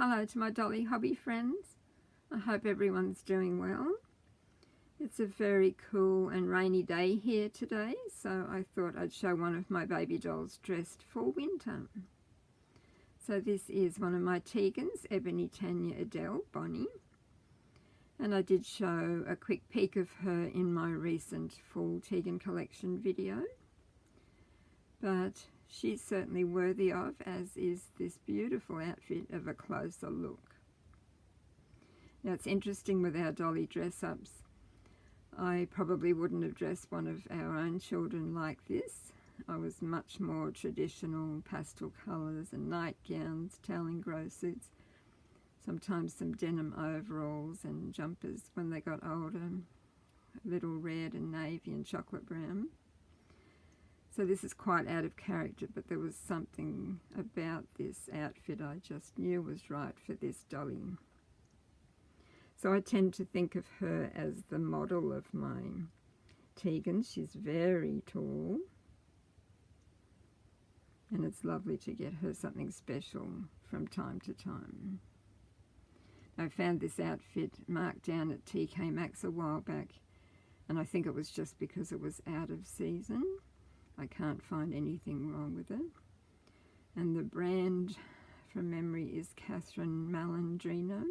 Hello to my dolly hobby friends. I hope everyone's doing well. It's a very cool and rainy day here today, so I thought I'd show one of my baby dolls dressed for winter. So this is one of my Tegans, Ebony, Tanya, Adele, Bonny. And I did show a quick peek of her in my recent full Tegan collection video. But she's certainly worthy of, as is this beautiful outfit, of a closer look. Now it's interesting with our dolly dress-ups. I probably wouldn't have dressed one of our own children like this. I was much more traditional, pastel colours and nightgowns, towel and grow suits, sometimes some denim overalls and jumpers when they got older, a little red and navy and chocolate brown. So this is quite out of character, but there was something about this outfit I just knew was right for this dolly. So I tend to think of her as the model of my Tegan. She's very tall, and it's lovely to get her something special from time to time. I found this outfit marked down at TK Maxx a while back, and I think it was just because it was out of season. I can't find anything wrong with it. And the brand from memory is Catherine Malandrino.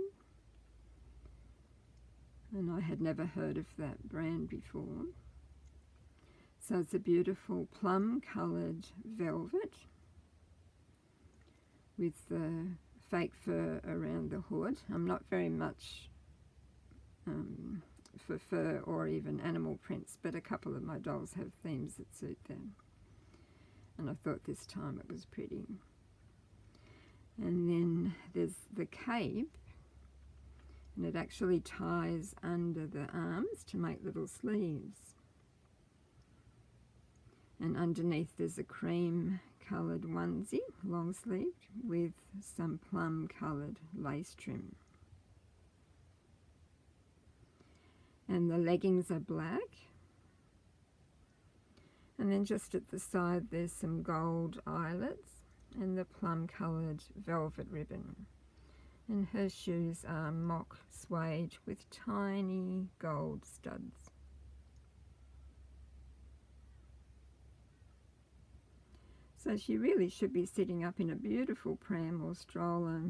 And I had never heard of that brand before. So it's a beautiful plum coloured velvet with the fake fur around the hood. I'm not very much for fur or even animal prints, but a couple of my dolls have themes that suit them. And I thought this time it was pretty. And then there's the cape, and it actually ties under the arms to make little sleeves. And underneath there's a cream coloured onesie, long sleeved, with some plum coloured lace trim. And the leggings are black. And then just at the side there's some gold eyelets and the plum coloured velvet ribbon. And her shoes are mock suede with tiny gold studs. So she really should be sitting up in a beautiful pram or stroller,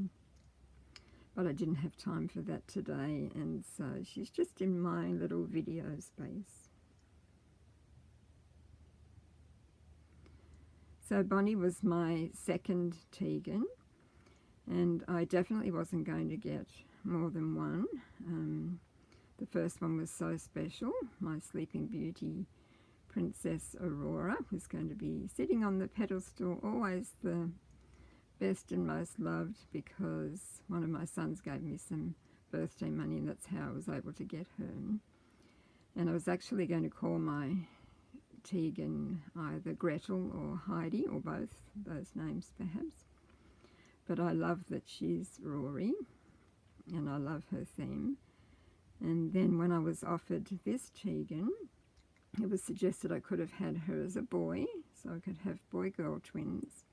but I didn't have time for that today, and so she's just in my little video space. So Bonny was my second Tegan, and I definitely wasn't going to get more than one. The first one was so special. My Sleeping Beauty Princess Aurora was going to be sitting on the pedestal, always the best and most loved, because one of my sons gave me some birthday money, and that's how I was able to get her. And I was actually going to call my Tegan either Gretel or Heidi, or both those names perhaps. But I love that she's Rory, and I love her theme. And then when I was offered this Tegan, it was suggested I could have had her as a boy, so I could have boy-girl twins.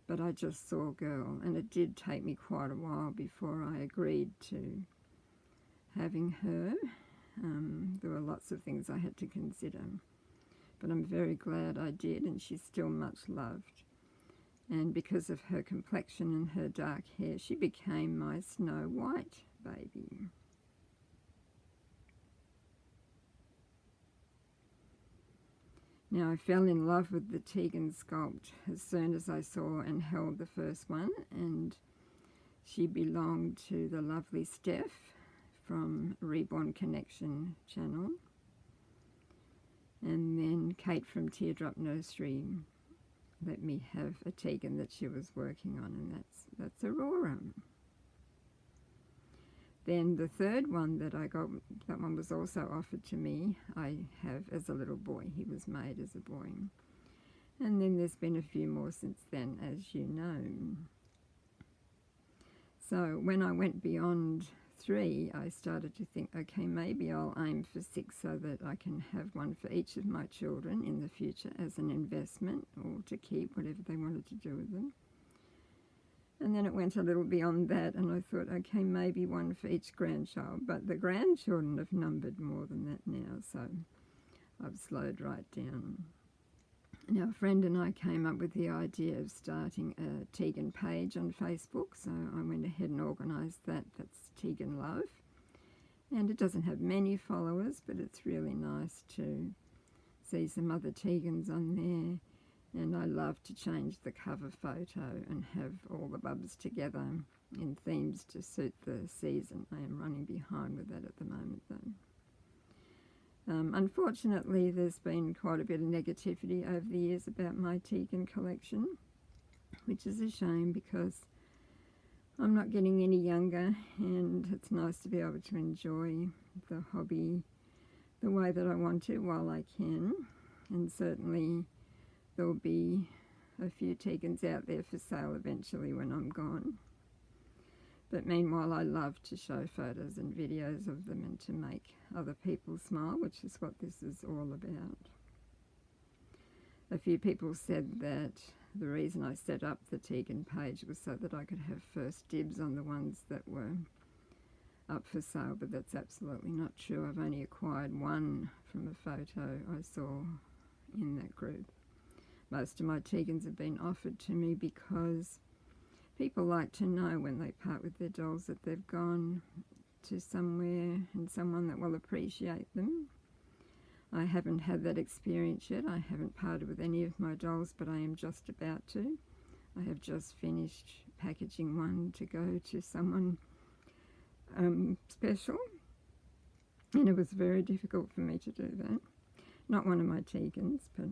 But I just saw girl, and it did take me quite a while before I agreed to having her. There were lots of things I had to consider, but I'm very glad I did, and she's still much loved. And because of her complexion and her dark hair, she became my Snow White baby. Now, I fell in love with the Tegan sculpt as soon as I saw and held the first one, and she belonged to the lovely Steph from Reborn Connection channel. And then Kate from Teardrop Nursery let me have a Tegan that she was working on, and that's Aurora. Then the third one that I got, that one was also offered to me, I have as a little boy. He was made as a boy. And then there's been a few more since then, as you know. So when I went beyond 3, I started to think, okay, maybe I'll aim for 6 so that I can have one for each of my children in the future as an investment, or to keep, whatever they wanted to do with them. And then it went a little beyond that, and I thought, okay, maybe one for each grandchild. But the grandchildren have numbered more than that now, so I've slowed right down. Now, a friend and I came up with the idea of starting a Tegan page on Facebook, so I went ahead and organised that. That's Tegan Love. And it doesn't have many followers, but it's really nice to see some other Tegans on there. And I love to change the cover photo and have all the bubs together in themes to suit the season. I am running behind with that at the moment, though. Unfortunately, there's been quite a bit of negativity over the years about my Tegan collection, which is a shame because I'm not getting any younger, and it's nice to be able to enjoy the hobby the way that I want to while I can. And certainly there'll be a few Tegans out there for sale eventually when I'm gone. But meanwhile, I love to show photos and videos of them and to make other people smile, which is what this is all about. A few people said that the reason I set up the Tegan page was so that I could have first dibs on the ones that were up for sale, but that's absolutely not true. I've only acquired one from a photo I saw in that group. Most of my Tegans have been offered to me because people like to know when they part with their dolls that they've gone to somewhere and someone that will appreciate them. I haven't had that experience yet. I haven't parted with any of my dolls, but I am just about to. I have just finished packaging one to go to someone special, and it was very difficult for me to do that. Not one of my Tegans, but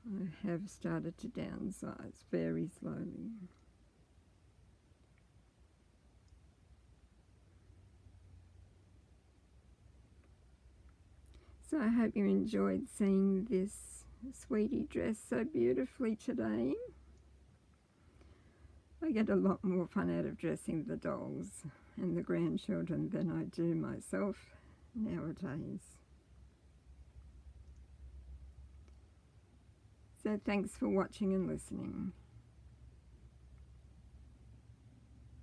I have started to downsize very slowly. So I hope you enjoyed seeing this sweetie dressed so beautifully today. I get a lot more fun out of dressing the dolls and the grandchildren than I do myself nowadays. So thanks for watching and listening.